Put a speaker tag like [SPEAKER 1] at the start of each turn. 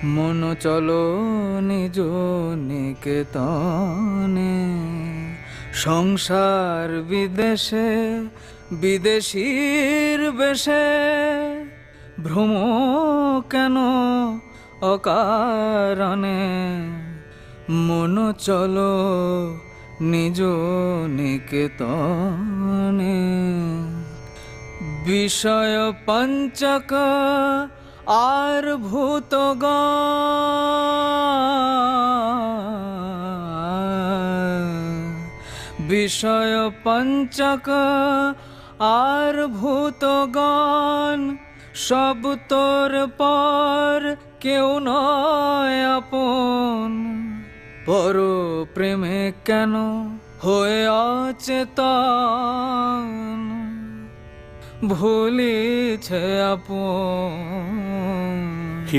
[SPEAKER 1] মন চলো নিজ নিকেতনে, সংসার বিদেশে বিদেশীর বেশে, ভ্রম কেন অকারণে। মন চলো নিজ নিকেতনে। বিষয় পঞ্চক আর ভূতগণ, বিষয় পঞ্চক আর ভূতগণ, সব তোর পর কেউ নয় আপন। পর প্রেমে কেন হয়ে অচেতন, ভুলিছে আপন।